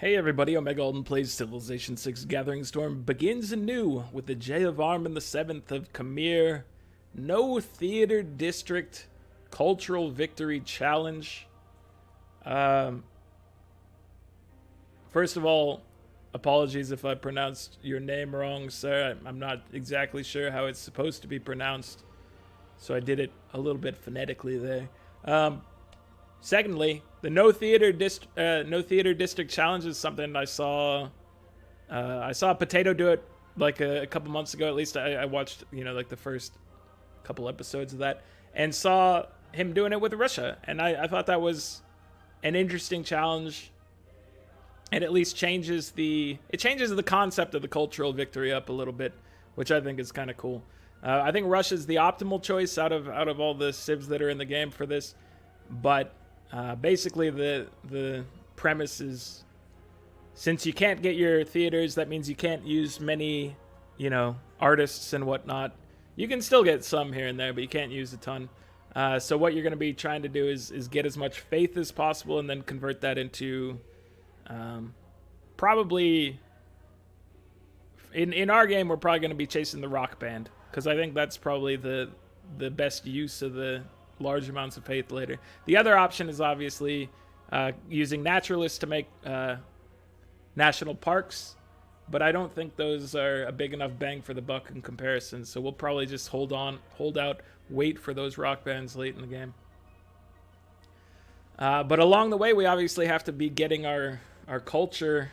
Hey everybody, Omega Alden plays Civilization 6 Gathering Storm begins anew with the J of Arm and the 7th of Khmer. No Theater District Cultural Victory Challenge. First of all, apologies if I pronounced your name wrong, sir. I'm not exactly sure how it's supposed to be pronounced, so I did it a little bit phonetically there. Secondly, the no theater district challenge is something I saw. I saw Potato do it like a couple months ago. At least I watched, like the first couple episodes of that, and saw him doing it with Russia. And I thought that was an interesting challenge. It at least changes the concept of the cultural victory up a little bit, which I think is kind of cool. I think Russia's the optimal choice out of all the civs that are in the game for this, but. Basically, the premise is, since you can't get your theaters, that means you can't use many, artists and whatnot. You can still get some here and there, but you can't use a ton. So what you're going to be trying to do is get as much faith as possible and then convert that into probably, in our game, we're probably going to be chasing the rock band, because I think that's probably the best use of the large amounts of faith later. The other option is obviously using naturalists to make national parks, but I don't think those are a big enough bang for the buck in comparison, so we'll probably just hold out, wait for those rock bands late in the game. But along the way, we obviously have to be getting our culture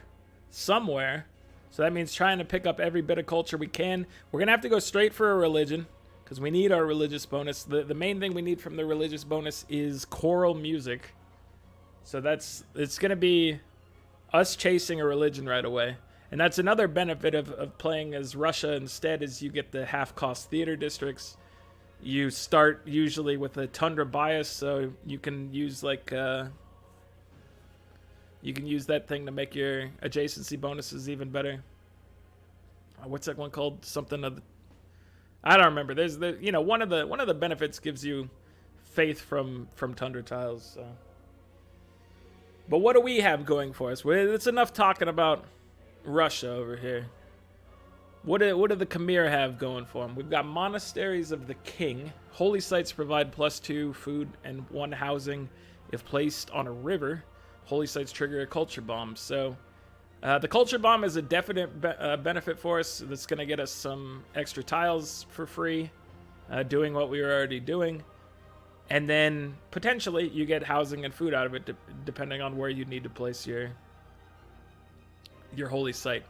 somewhere, so that means trying to pick up every bit of culture we can. We're going to have to go straight for a religion, because we need our religious bonus. The main thing we need from the religious bonus is choral music. So it's going to be us chasing a religion right away. And that's another benefit of playing as Russia instead, is you get the half-cost theater districts. You start usually with a tundra bias, so you can use you can use that thing to make your adjacency bonuses even better. What's that one called? Something of I don't remember. There's one of the benefits gives you faith from tundra tiles. So. But what do we have going for us? It's enough talking about Russia over here. What do the Khmer have going for them? We've got monasteries of the king. Holy sites provide +2 food and 1 housing if placed on a river. Holy sites trigger a culture bomb. So. The culture bomb is a definite benefit for us. That's going to get us some extra tiles for free, doing what we were already doing. And then potentially you get housing and food out of it, depending on where you need to place your holy site.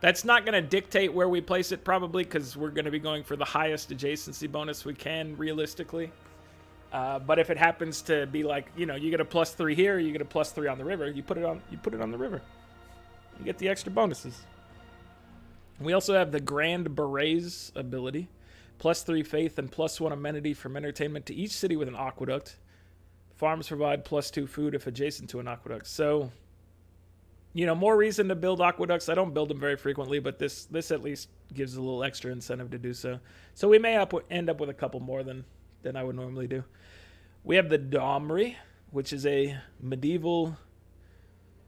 That's not going to dictate where we place it, probably, because we're going to be going for the highest adjacency bonus we can, realistically. But if it happens to be like, you get a +3 here, you get a +3 on the river, you put it on the river. You get the extra bonuses. We also have the Grand Berets ability. +3 faith and +1 amenity from entertainment to each city with an aqueduct. Farms provide +2 food if adjacent to an aqueduct. So, more reason to build aqueducts. I don't build them very frequently, but this at least gives a little extra incentive to do so. So we may end up with a couple more than I would normally do. We have the Domri, which is a medieval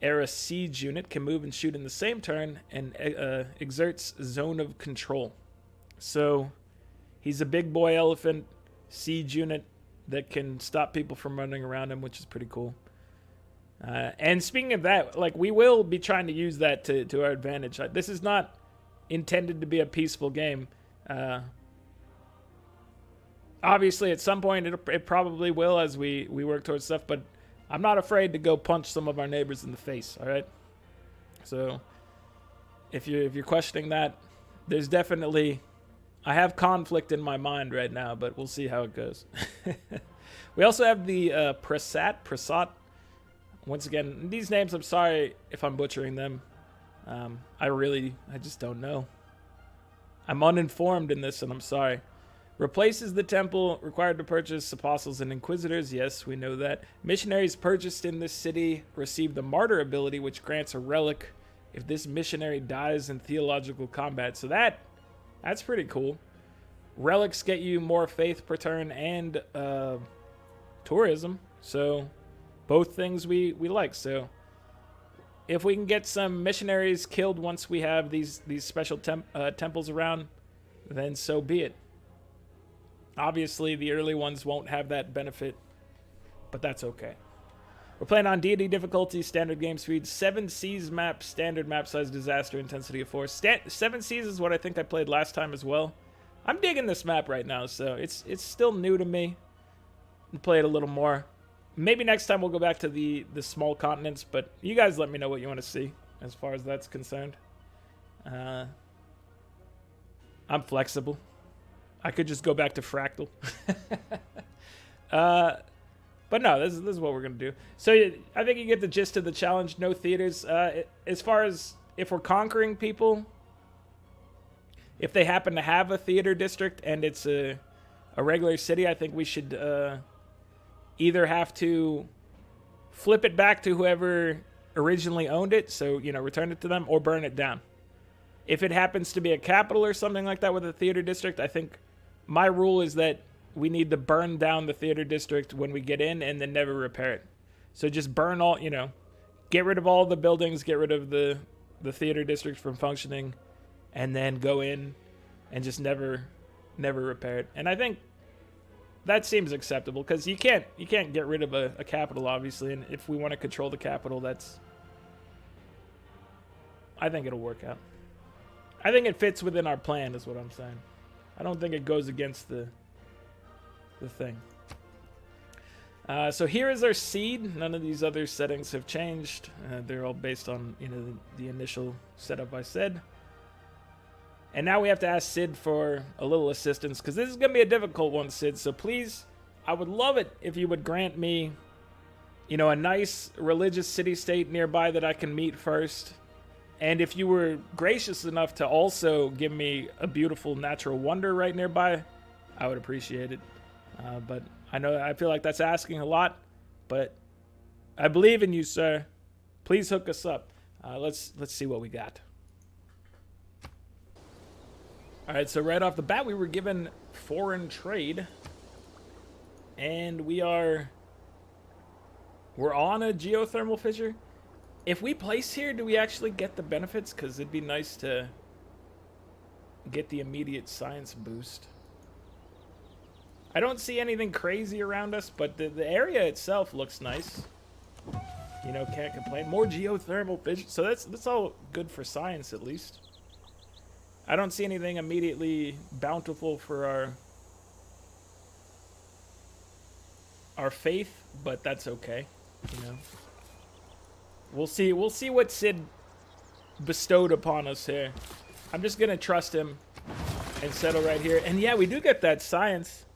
era siege unit, can move and shoot in the same turn, and exerts zone of control. So he's a big boy elephant siege unit that can stop people from running around him, which is pretty cool. And speaking of that, we will be trying to use that to our advantage. This is not intended to be a peaceful game. Obviously, at some point it probably will as we work towards stuff, but I'm not afraid to go punch some of our neighbors in the face, all right? So if you're questioning that, there's definitely... I have conflict in my mind right now, but we'll see how it goes. We also have the Prasat. Once again, these names, I'm sorry if I'm butchering them. I just don't know. I'm uninformed in this, and I'm sorry. Replaces the temple, required to purchase apostles and inquisitors. Yes, we know that. Missionaries purchased in this city receive the martyr ability, which grants a relic if this missionary dies in theological combat. So that's pretty cool. Relics get you more faith per turn and tourism. So both things we like. So if we can get some missionaries killed once we have these special temples around, then so be it. Obviously, the early ones won't have that benefit, but that's okay. We're playing on Deity difficulty, standard game speed, 7 seas map, standard map size, disaster, intensity of 4. 7 seas is what I think I played last time as well. I'm digging this map right now, so it's still new to me. I'll play it a little more. Maybe next time we'll go back to the small continents, but you guys let me know what you want to see as far as that's concerned. I'm flexible. I could just go back to Fractal. But no, this is what we're going to do. So I think you get the gist of the challenge. No theaters. As far as if we're conquering people, if they happen to have a theater district and it's a regular city, I think we should either have to flip it back to whoever originally owned it, so, you know, return it to them, or burn it down. If it happens to be a capital or something like that with a theater district, I think my rule is that we need to burn down the theater district when we get in and then never repair it. So just burn all, you know, get rid of all the buildings, get rid of the theater district from functioning, and then go in and just never repair it. And I think that seems acceptable, because you can't get rid of a capital, obviously, and if we want to control the capital, I think it'll work out. I think it fits within our plan, is what I'm saying. I don't think it goes against the thing. So here is our seed. None of these other settings have changed. They're all based on, you know, the initial setup I said. And now we have to ask Sid for a little assistance, because this is going to be a difficult one, Sid. So please, I would love it if you would grant me, you know, a nice religious city-state nearby that I can meet first. And if you were gracious enough to also give me a beautiful natural wonder right nearby, I would appreciate it. But I feel like that's asking a lot, but I believe in you, sir. Please hook us up. Let's see what we got. All right, so right off the bat, we were given foreign trade, and we're on a geothermal fissure. If we place here, do we actually get the benefits? Because it'd be nice to get the immediate science boost. I don't see anything crazy around us, but the area itself looks nice. You know, can't complain. More geothermal fissure, so that's all good for science, at least. I don't see anything immediately bountiful for our faith, but that's okay, you know. We'll see what Sid bestowed upon us here. I'm just gonna trust him and settle right here. And yeah, we do get that science.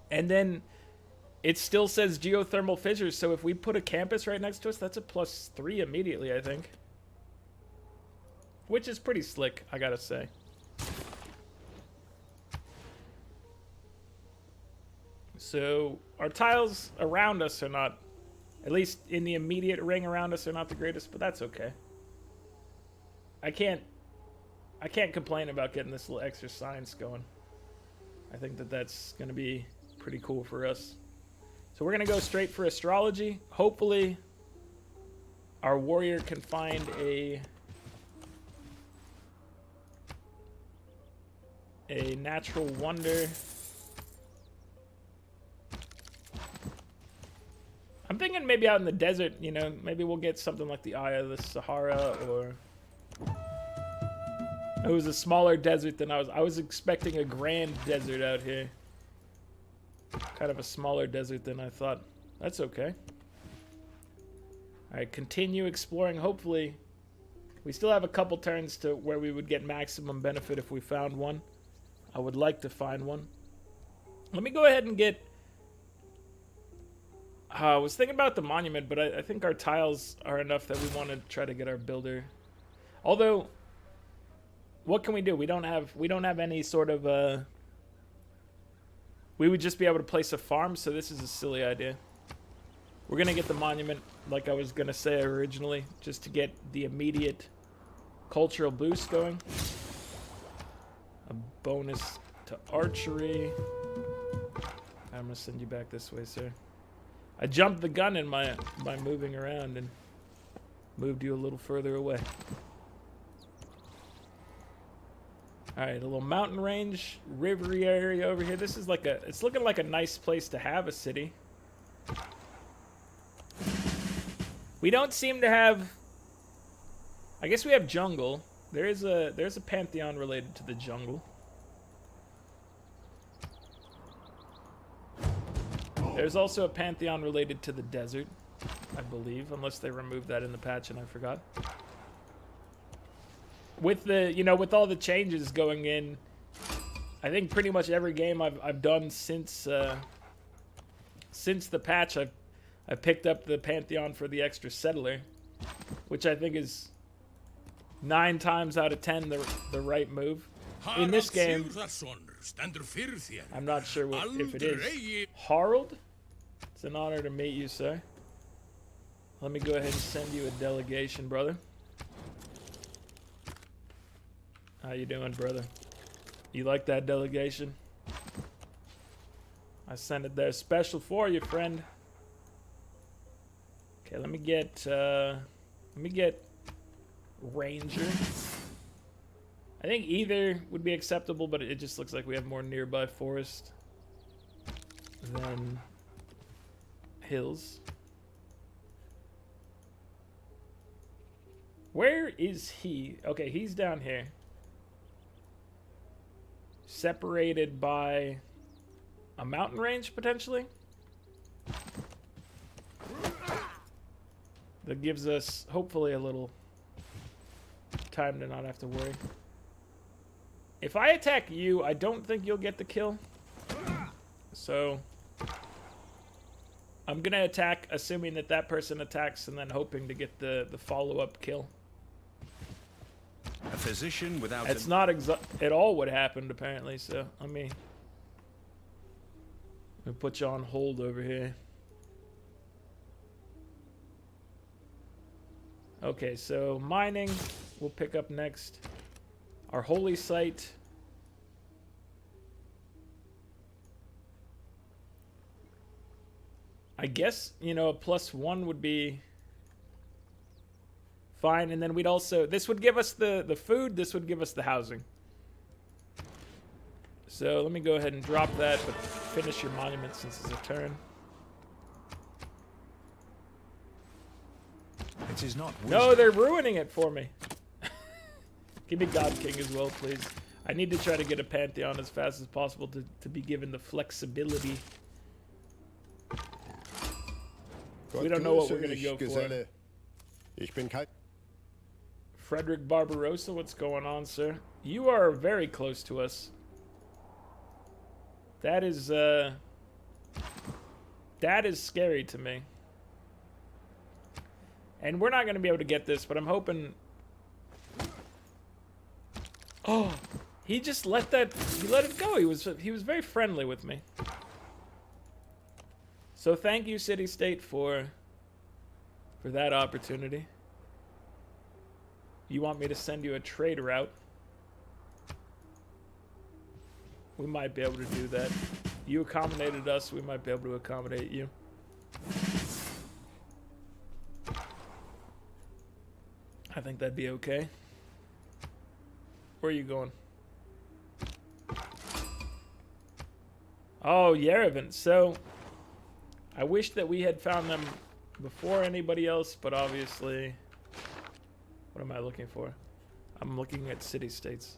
And then it still says geothermal fissures, so if we put a campus right next to us, that's a +3 immediately, I think. Which is pretty slick, I gotta say. So our tiles around us are not, at least in the immediate ring around us, are not the greatest, but that's okay. I can't complain about getting this little extra science going. I think that's going to be pretty cool for us. So we're going to go straight for astrology. Hopefully our warrior can find a natural wonder. I'm thinking maybe out in the desert, you know, maybe we'll get something like the Eye of the Sahara, or it was a smaller desert than I was expecting a grand desert out here. Kind of a smaller desert than I thought. That's okay. All right, continue exploring. Hopefully, we still have a couple turns to where we would get maximum benefit if we found one. I would like to find one. Let me go ahead and get... I was thinking about the monument, but I think our tiles are enough that we want to try to get our builder. Although, what can we do? We don't have any sort of... we would just be able to place a farm, so this is a silly idea. We're going to get the monument, like I was going to say originally, just to get the immediate cultural boost going. A bonus to archery. I'm going to send you back this way, sir. I jumped the gun in my moving around, and Moved you a little further away. Alright, a little mountain range, rivery area over here. This is like a, it's looking like a nice place to have a city. We don't seem to have, I guess we have jungle. There's a pantheon related to the jungle. There's also a pantheon related to the desert, I believe, unless they removed that in the patch and I forgot. With the, you know, with all the changes going in, I think pretty much every game I've done since the patch, I've picked up the Pantheon for the extra settler, which I think is 9 times out of 10 the right move. In this game, I'm not sure if it is. Harald, it's an honor to meet you, sir. Let me go ahead and send you a delegation, brother. How you doing, brother? You like that delegation? I sent it there special for you, friend. Okay, let me get Ranger. I think either would be acceptable, but it just looks like we have more nearby forest than hills. Where is he? Okay, he's down here. Separated by a mountain range, potentially. That gives us, hopefully, a little time to not have to worry. If I attack you, I don't think you'll get the kill. So, I'm going to attack, assuming that that person attacks, and then hoping to get the follow-up kill. A physician without It's not at all what happened, apparently, so let me put you on hold over here. Okay, so mining we'll pick up next. Our holy site. I guess, you know, a +1 would be fine, and then we'd also, this would give us the food, this would give us the housing. So let me go ahead and drop that, but finish your monument since it's a turn. It is not wisdom. No, they're ruining it for me. Give me God King as well, please. I need to try to get a Pantheon as fast as possible to be given the flexibility. We don't know what we're going to go for. Frederick Barbarossa, what's going on, sir? You are very close to us. That is scary to me. And we're not going to be able to get this, but I'm hoping... Oh, he just let that... He let it go. He was very friendly with me. So thank you, City State, for that opportunity. You want me to send you a trade route? We might be able to do that. You accommodated us, we might be able to accommodate you. I think that'd be okay. Where are you going? Oh, Yerevan. So, I wish that we had found them before anybody else, but obviously... What am I looking for? I'm looking at city-states.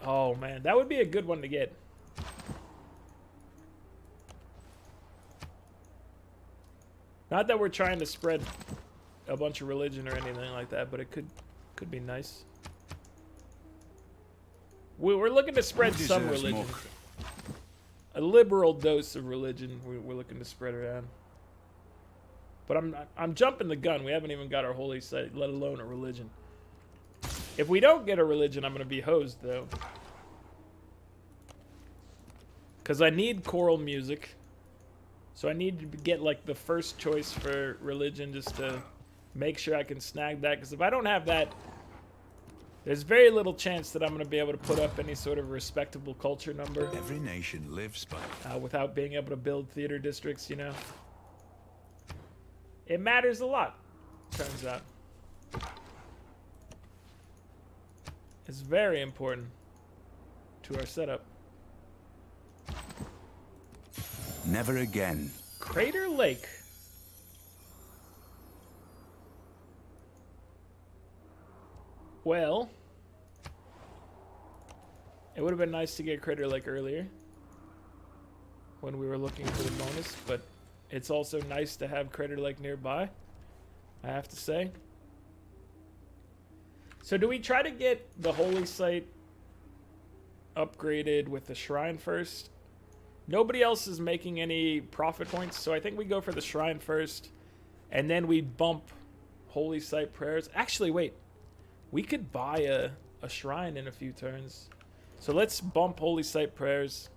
Oh, man. That would be a good one to get. Not that we're trying to spread a bunch of religion or anything like that, but it could be nice. We're looking to spread some religion. More. A liberal dose of religion we're looking to spread around. But I'm jumping the gun. We haven't even got our holy site, let alone a religion. If we don't get a religion, I'm going to be hosed, though. Because I need choral music. So I need to get, like, the first choice for religion just to make sure I can snag that. Because if I don't have that, there's very little chance that I'm going to be able to put up any sort of respectable culture number. Every nation lives by... Without being able to build theater districts, you know. It matters a lot, turns out. It's very important to our setup. Never again. Crater Lake. Well, it would have been nice to get Crater Lake earlier when we were looking for the bonus, but it's also nice to have Crater Lake nearby, I have to say. So do we try to get the holy site upgraded with the shrine first? Nobody else is making any profit points, so I think we go for the shrine first, and then we bump holy site prayers. Actually, wait. We could buy a shrine in a few turns. So let's bump holy site prayers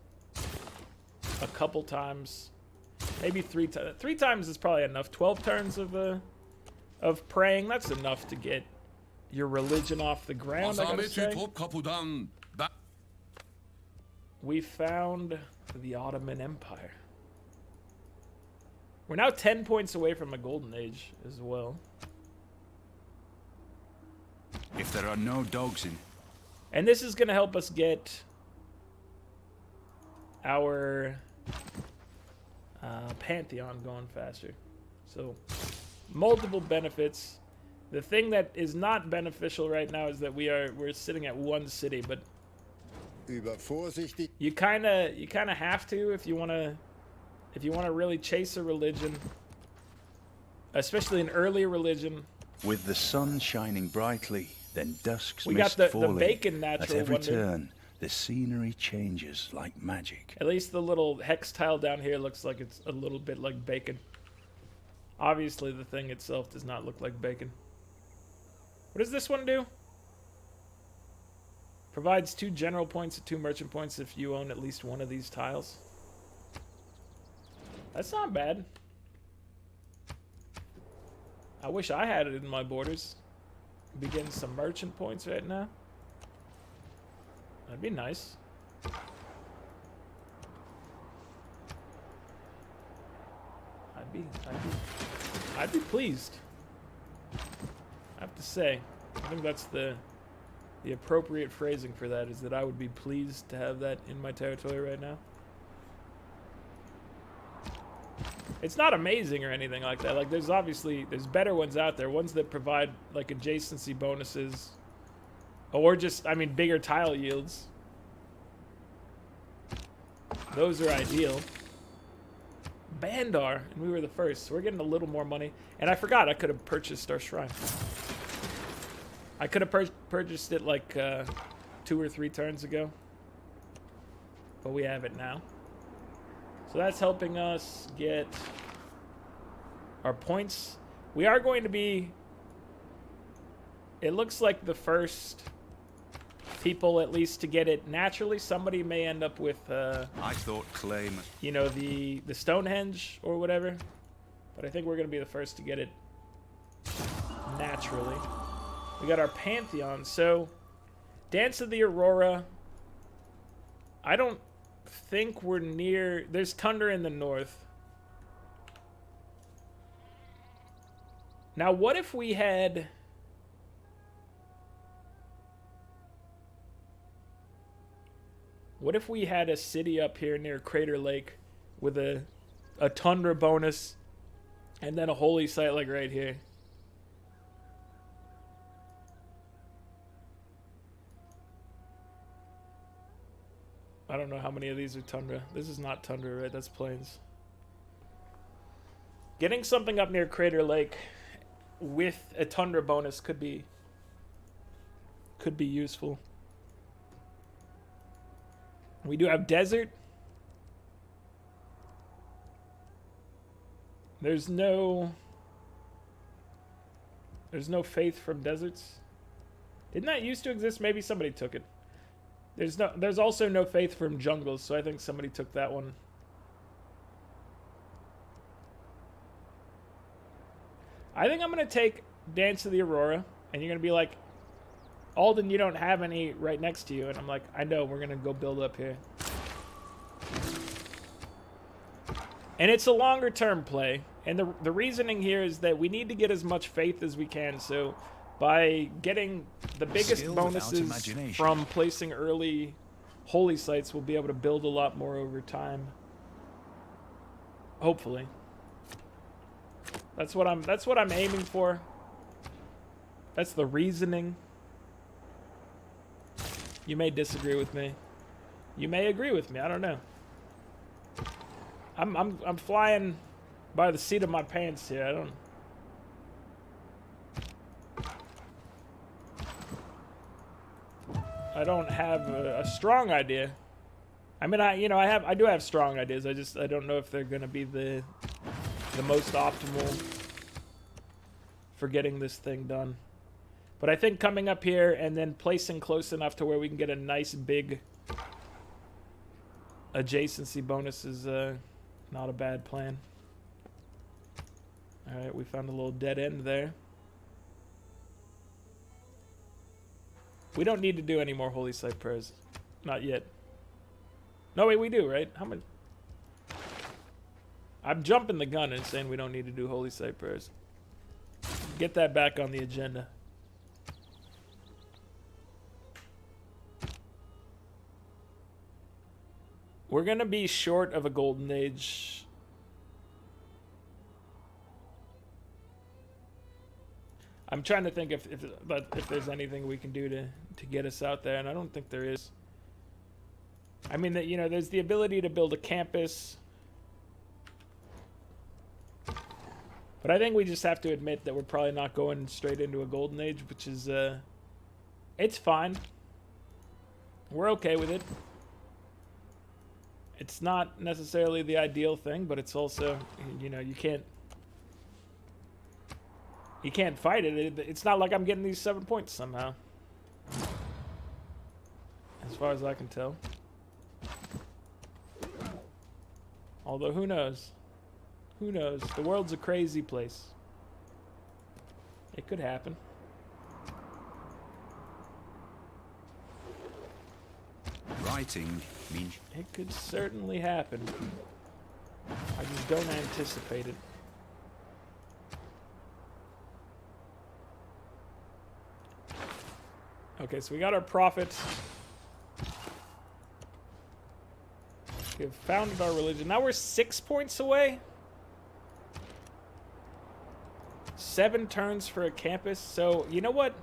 a couple times. Maybe 3 times. 3 times is probably enough. 12 turns of praying, that's enough to get your religion off the ground, I gotta say. We found the Ottoman Empire. We're now 10 points away from a golden age as well. If there are no dogs in... And this is going to help us get our pantheon going faster. So, multiple benefits. The thing that is not beneficial right now is that we're sitting at 1 city, but you kind of have to if you want to really chase a religion, especially an early religion. With the sun shining brightly, then dusk's we mist got the falling. bacon natural At every wonder. turn, the scenery changes like magic. At least the little hex tile down here looks like it's a little bit like bacon. Obviously, the thing itself does not look like bacon. What does this one do? Provides 2 general points and 2 merchant points if you own at least one of these tiles. That's not bad. I wish I had it in my borders. Be getting some merchant points right now. That'd be nice. I'd be pleased. I have to say, I think that's the appropriate phrasing for that, is that I would be pleased to have that in my territory right now. It's not amazing or anything like that. Like, there's better ones out there, ones that provide like adjacency bonuses, or just, I mean, bigger tile yields. Those are ideal. Bandar, and we were the first, so we're getting a little more money. And I forgot I could have purchased our shrine. I could have purchased it like 2 or 3 turns ago, but we have it now. So that's helping us get our points. We are going to be, it looks like the first people at least to get it naturally. Somebody may end up with I thought claim, you know, the Stonehenge or whatever, but I think we're going to be the first to get it naturally. We got our pantheon. So Dance of the Aurora, I don't think we're near. There's Tundra in the north. Now, what if we had... What if we had a city up here near Crater Lake with a Tundra bonus and then a holy site like right here? I don't know how many of these are Tundra. This is not Tundra, right? That's Plains. Getting something up near Crater Lake with a Tundra bonus could be useful. We do have desert. There's no faith from deserts. Didn't that used to exist? Maybe somebody took it. There's also no faith from jungles, so I think somebody took that one. I think I'm going to take Dance of the Aurora, and you're going to be like, Alden, you don't have any right next to you. And I'm like, I know, we're going to go build up here. And it's a longer term play. And the reasoning here is that we need to get as much faith as we can. So by getting the biggest bonuses from placing early holy sites, we'll be able to build a lot more over time. Hopefully. That's what I'm aiming for. That's the reasoning. You may disagree with me. You may agree with me. I don't know. I'm flying by the seat of my pants here. I don't have a strong idea. I mean, I do have strong ideas. I don't know if they're gonna be the most optimal for getting this thing done. But I think coming up here and then placing close enough to where we can get a nice big adjacency bonus is not a bad plan. Alright, we found a little dead end there. We don't need to do any more holy site prayers. Not yet. No, wait, we do, right? How much? I'm jumping the gun and saying we don't need to do holy site prayers. Get that back on the agenda. We're going to be short of a golden age. I'm trying to think if there's anything we can do to get us out there, and I don't think there is. I mean, that there's the ability to build a campus. But I think we just have to admit that we're probably not going straight into a golden age, which is it's fine. We're okay with it. It's not necessarily the ideal thing, but it's also, you can't fight it. It's not like I'm getting these 7 points somehow. As far as I can tell. Although, who knows? Who knows? The world's a crazy place. It could happen. Writing means it could certainly happen. I just don't anticipate it. Okay, so we got our prophets. We've founded our religion. Now we're 6 points away. 7 turns for a campus. So, you know what?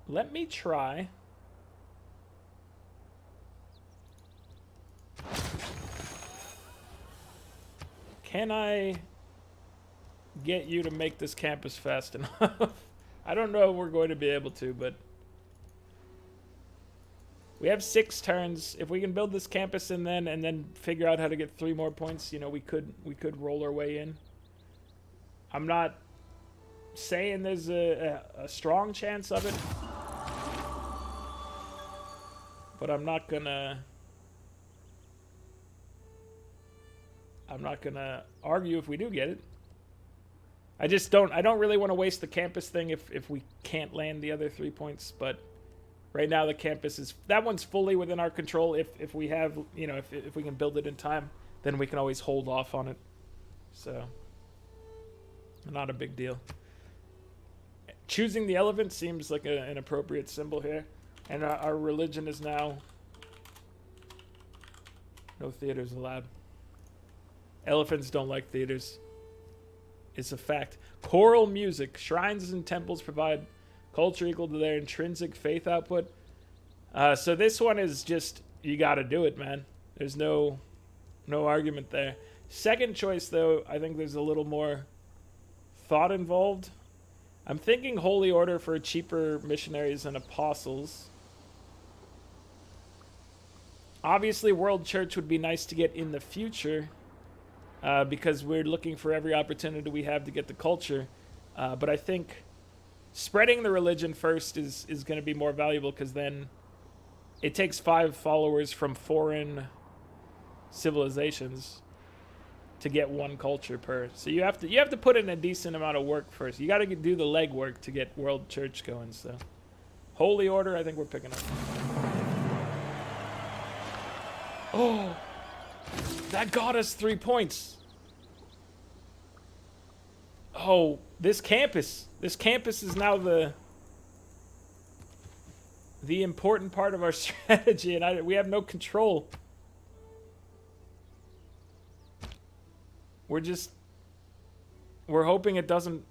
Let me try. Can I get you to make this campus fast enough? I don't know if we're going to be able to, but we have 6 turns. If we can build this campus and then figure out how to get 3 more points, we could roll our way in. I'm not saying there's a strong chance of it, but I'm not gonna argue if we do get it. I don't really want to waste the campus thing if we can't land the other 3 points, but right now the campus that one's fully within our control. If we have, if we can build it in time, then we can always hold off on it. So, not a big deal. Choosing the elephant seems like an appropriate symbol here. And our religion is now no theaters allowed. Elephants don't like theaters. It's a fact. Choral music. Shrines and temples provide culture equal to their intrinsic faith output. So this one is just, you gotta do it, man. There's no argument there. Second choice, though, I think there's a little more thought involved. I'm thinking Holy Order for cheaper missionaries and apostles. Obviously, World Church would be nice to get in the future, because we're looking for every opportunity we have to get the culture. But I think spreading the religion first is going to be more valuable, because then it takes 5 followers from foreign civilizations to get 1 culture per. So you have to put in a decent amount of work first. You got to do the legwork to get World Church going. So Holy Order, I think we're picking up. Oh, that got us 3 points. Oh, this campus is now the important part of our strategy, and we have no control. We're hoping it doesn't.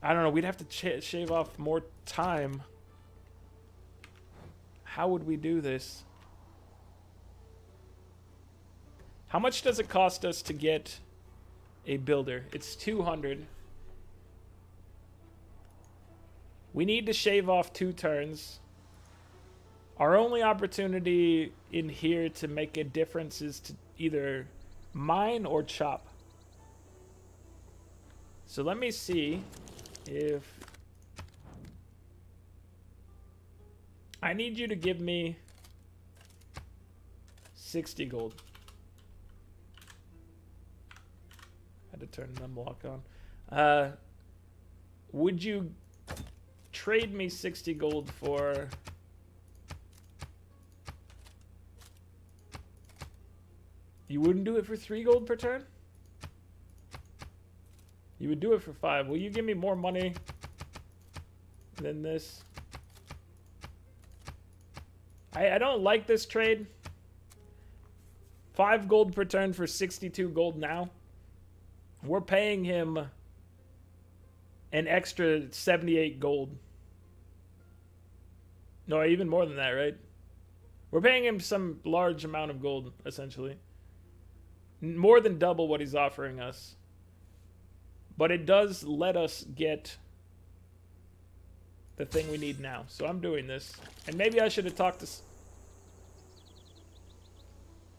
I don't know. We'd have to shave off more time. How would we do this? How much does it cost us to get a builder? It's 200. We need to shave off 2 turns. Our only opportunity in here to make a difference is to either mine or chop. So let me see if... I need you to give me 60 gold. Had to turn the block on. Would you trade me 60 gold for... You wouldn't do it for 3 gold per turn? You would do it for 5. Will you give me more money than this? I don't like this trade. 5 gold per turn for 62 gold now. We're paying him an extra 78 gold. No, even more than that, right? We're paying him some large amount of gold, essentially. More than double what he's offering us. But it does let us get the thing we need now. So I'm doing this. And maybe I should have talked to...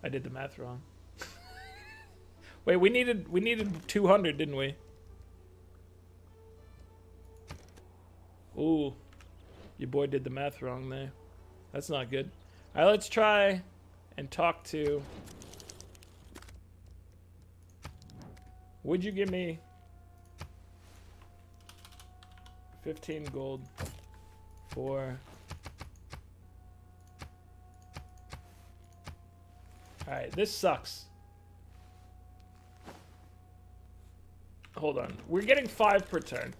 I did the math wrong. Wait, we needed 200, didn't we? Ooh. Your boy did the math wrong there. That's not good. All right, let's try and talk to... Would you give me 15 gold for... Alright, this sucks. Hold on. We're getting 5 per turn.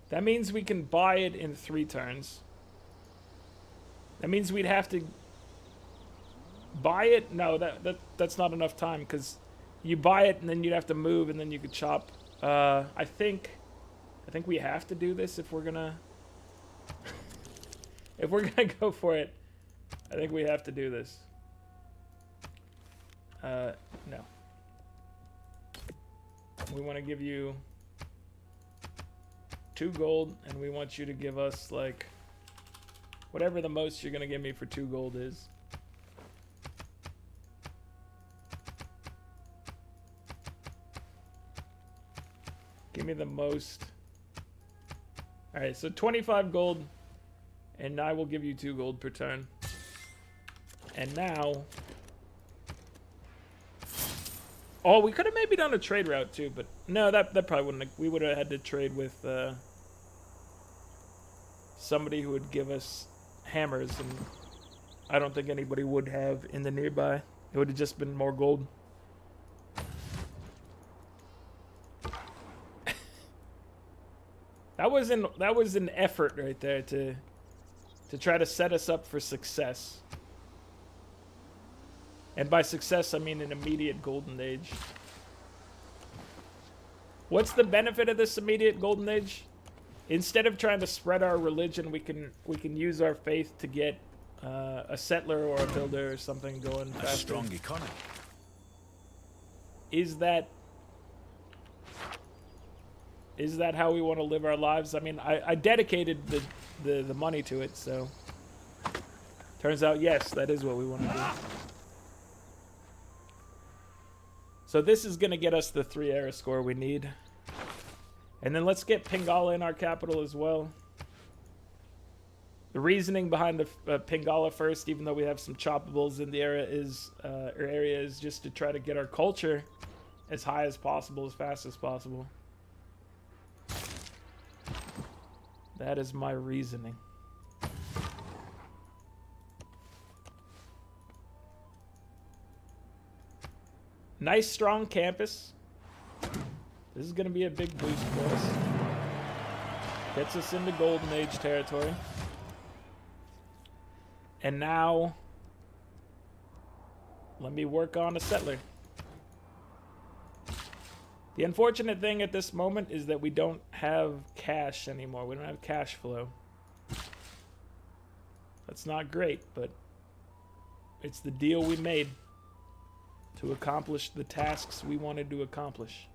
That means we can buy it in 3 turns. That means we'd have to buy it. No, that's not enough time, because you buy it and then you'd have to move and then you could chop. I think we have to do this if we're gonna if we're gonna go for it. I think we have to do this. No. We want to give you 2 gold, and we want you to give us, like, whatever the most you're going to give me for 2 gold is. Give me the most. Alright, so 25 gold, and I will give you 2 gold per turn. And now... Oh, we could have maybe done a trade route too, but no, that probably wouldn't have, we would have had to trade with somebody who would give us hammers, and I don't think anybody would have in the nearby. It would have just been more gold. That was an effort right there to try to set us up for success. And by success, I mean an immediate golden age. What's the benefit of this immediate golden age? Instead of trying to spread our religion, we can use our faith to get a settler or a builder or something going faster. A strong economy. Is that how we want to live our lives? I mean, I dedicated the money to it, so turns out yes, that is what we want to do. So this is going to get us the 3 era score we need. And then let's get Pingala in our capital as well. The reasoning behind the Pingala first, even though we have some choppables in the area, is just to try to get our culture as high as possible, as fast as possible. That is my reasoning. Nice, strong campus. This is going to be a big boost for us. Gets us into Golden Age territory. And now, let me work on a settler. The unfortunate thing at this moment is that we don't have cash anymore. We don't have cash flow. That's not great, but it's the deal we made to accomplish the tasks we wanted to accomplish.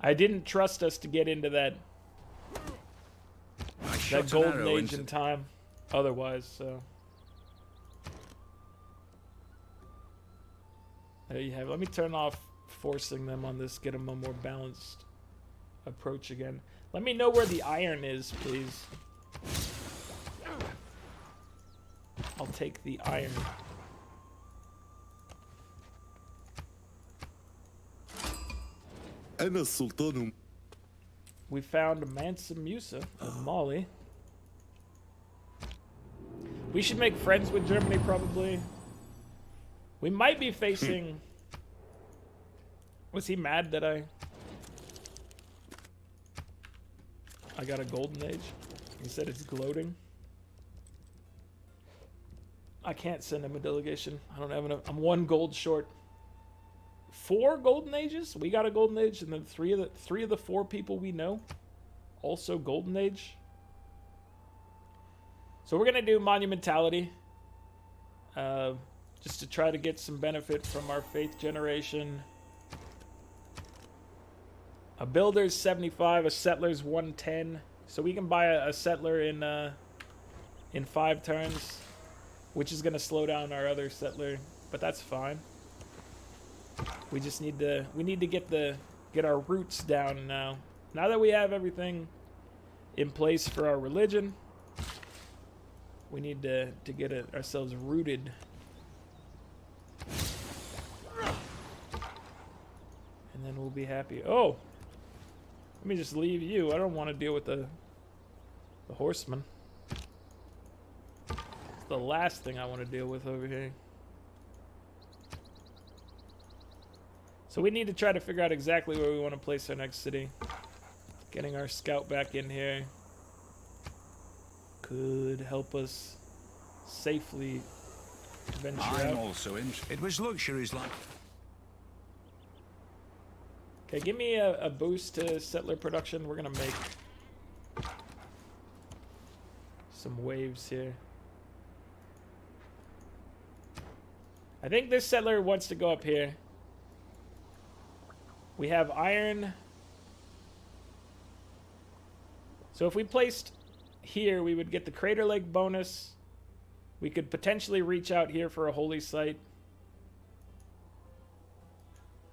I didn't trust us to get into that golden age in time otherwise, so. There you have it. Let me turn off forcing them on this, get them a more balanced approach again. Let me know where the iron is, please. I'll take the iron. We found Mansa Musa of Mali. We should make friends with Germany, probably. We might be facing... Was he mad that I got a golden age? He said it's gloating. I can't send him a delegation. I don't have enough. I'm 1 gold short. 4 golden ages? We got a golden age, and then three of the 4 people we know also golden age. So we're gonna do monumentality, just to try to get some benefit from our faith generation. A builder's 75, a settler's 110. So we can buy a settler in 5 turns, which is gonna slow down our other settler, but that's fine. We just need to get our roots down now. Now that we have everything in place for our religion, we need to get ourselves rooted. And then we'll be happy. Oh! Let me just leave you. I don't want to deal with the horseman. It's the last thing I want to deal with over here. So we need to try to figure out exactly where we want to place our next city. Getting our scout back in here could help us safely venture out. I'm also in. It was luxuries like. Okay, give me a boost to settler production. We're gonna make some waves here. I think this settler wants to go up here. We have iron. So if we placed here, we would get the Crater Lake bonus. We could potentially reach out here for a holy site.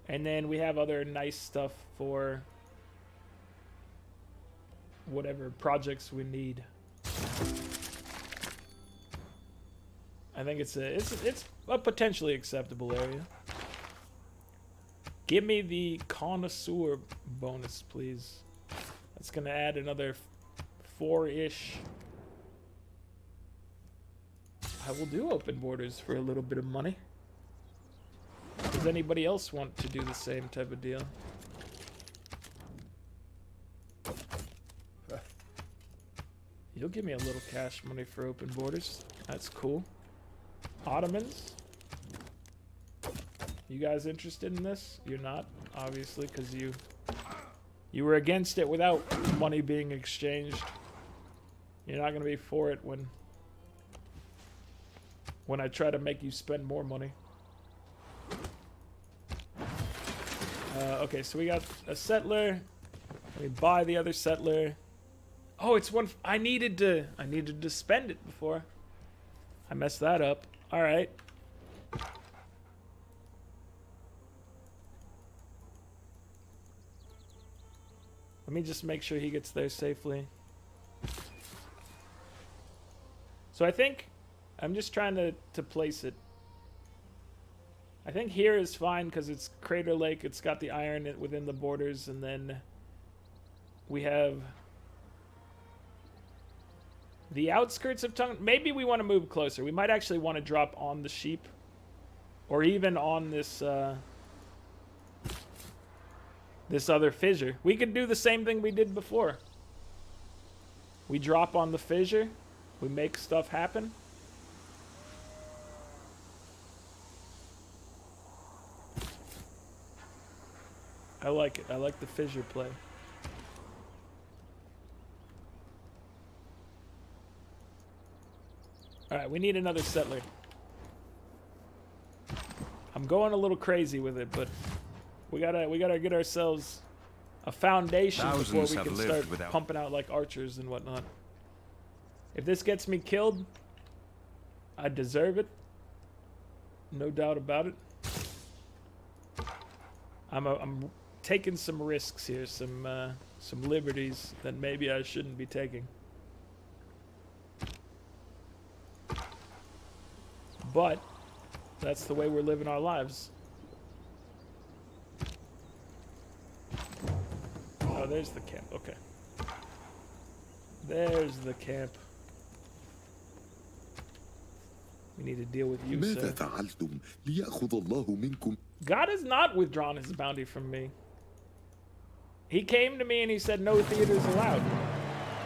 And then we have other nice stuff for whatever projects we need. I think it's a potentially acceptable area. Give me the connoisseur bonus, please. That's gonna add another 4-ish. I will do open borders for a little bit of money. Does anybody else want to do the same type of deal? You'll give me a little cash money for open borders. That's cool. Ottomans? You guys interested in this? You're not, obviously, because you were against it without money being exchanged. You're not going to be for it when I try to make you spend more money. Okay, so we got a settler. Let me buy the other settler. Oh, it's one. I needed to spend it before. I messed that up. All right. Let me just make sure he gets there safely. So I think I'm just trying to place it. I think here is fine because it's Crater Lake. It's got the iron within the borders, and then we have the outskirts of Tongue. Maybe we want to move closer. We might actually want to drop on the sheep Or even on this this other fissure. We could do the same thing we did before. We drop on the fissure. We make stuff happen. I like it. I like the fissure play. Alright, we need another settler. I'm going a little crazy with it, but we gotta get ourselves a foundation before we can start pumping out like archers and whatnot. If this gets me killed, I deserve it. No doubt about it. I'm taking some risks here, some liberties that maybe I shouldn't be taking. But that's the way we're living our lives. Oh, there's the camp. Okay. There's the camp. We need to deal with you, sir. God has not withdrawn his bounty from me. He came to me and he said, no theaters allowed.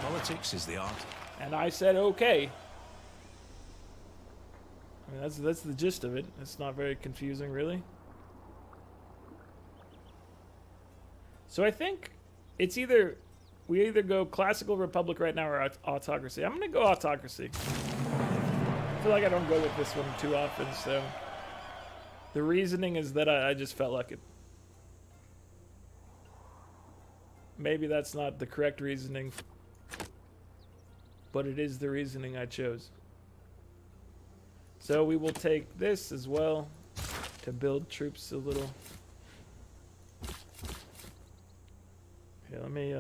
Politics is the art. And I said, okay. I mean, that's the gist of it. It's not very confusing, really. So I think it's either we either go classical republic right now or autocracy. I'm gonna go autocracy. I feel like I don't go with this one too often, so the reasoning is that I just felt like it. Maybe that's not the correct reasoning, but it is the reasoning I chose. So we will take this as well to build troops a little. Here, let me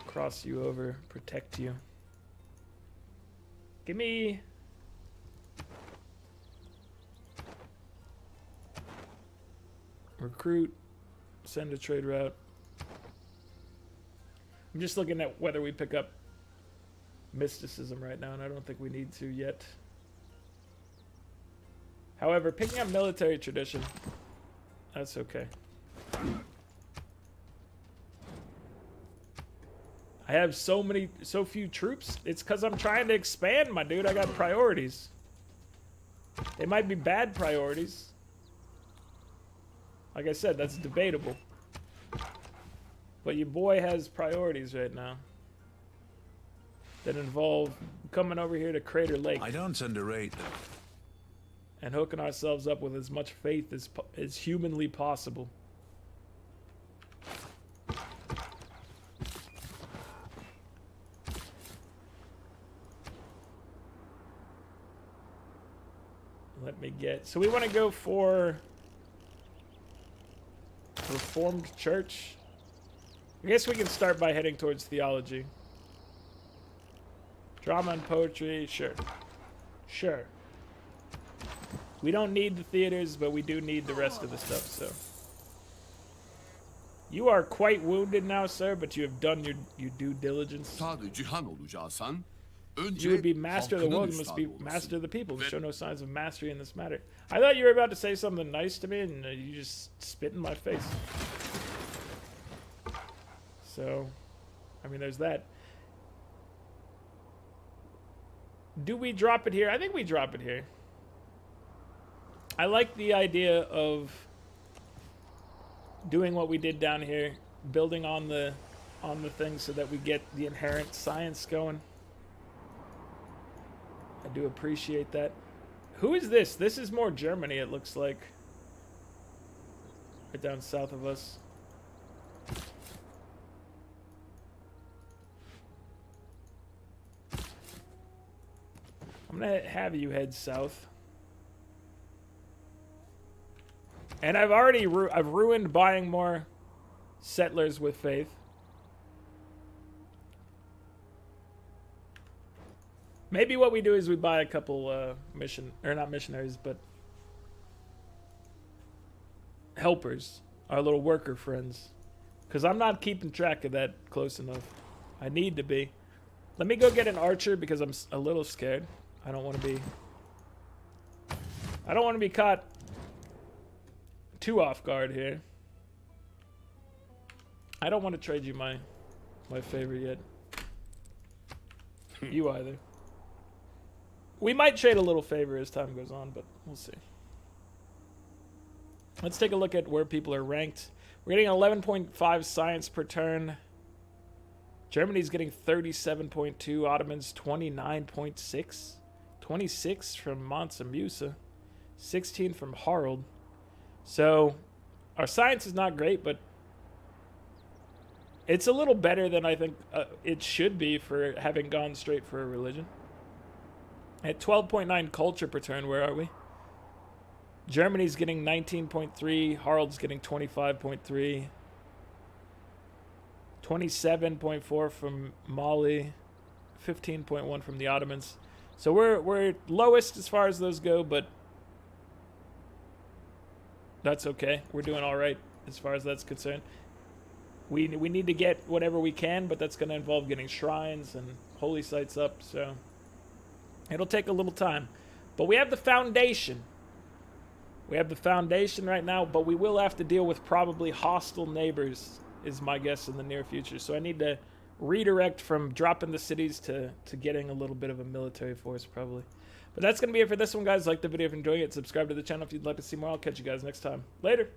cross you over, protect you. Give me... recruit, send a trade route. I'm just looking at whether we pick up mysticism right now, and I don't think we need to yet. However, picking up military tradition, that's okay. I have so few troops. It's because I'm trying to expand, my dude. I got priorities. They might be bad priorities. Like I said, that's debatable. But your boy has priorities right now that involve coming over here to Crater Lake. I don't underrate them. And hooking ourselves up with as much faith as humanly possible. Let me get... So we want to go for Reformed Church. I guess we can start by heading towards theology. Drama and poetry, sure. Sure. We don't need the theaters, but we do need the rest of the stuff, so. You are quite wounded now, sir, but you have done your due diligence. You would be master of the world, you must be master of the people. Show no signs of mastery in this matter. I thought you were about to say something nice to me, and you just spit in my face. So, I mean, there's that. Do we drop it here? I think we drop it here. I like the idea of doing what we did down here, building on the thing so that we get the inherent science going. I do appreciate that. Who is this? This is more Germany, it looks like. Right down south of us. I'm gonna have you head south. And I've ruined buying more settlers with faith. Maybe what we do is we buy a couple not missionaries, but helpers, our little worker friends. Because I'm not keeping track of that close enough. I need to be. Let me go get an archer because I'm a little scared. I don't want to be I don't want to be caught too off guard here. I don't want to trade you my favor yet. You either. We might trade a little favor as time goes on, but we'll see. Let's take a look at where people are ranked. We're getting 11.5 science per turn. Germany's getting 37.2. Ottomans 29.6. 26 from Mansa Musa. 16 from Harald. So our science is not great, but it's a little better than I think it should be for having gone straight for a religion. At 12.9 culture per turn, where are we? Germany's getting 19.3. Harald's getting 25.3. 27.4 from Mali. 15.1 from the Ottomans. So we're lowest as far as those go, but that's okay. We're doing all right as far as that's concerned. We need to get whatever we can, but that's going to involve getting shrines and holy sites up, so it'll take a little time. But we have the foundation. We have the foundation right now, but we will have to deal with probably hostile neighbors, is my guess, in the near future. So I need to redirect from dropping the cities to getting a little bit of a military force, probably. But that's going to be it for this one, guys. Like the video if you're enjoying it. Subscribe to the channel if you'd like to see more. I'll catch you guys next time. Later.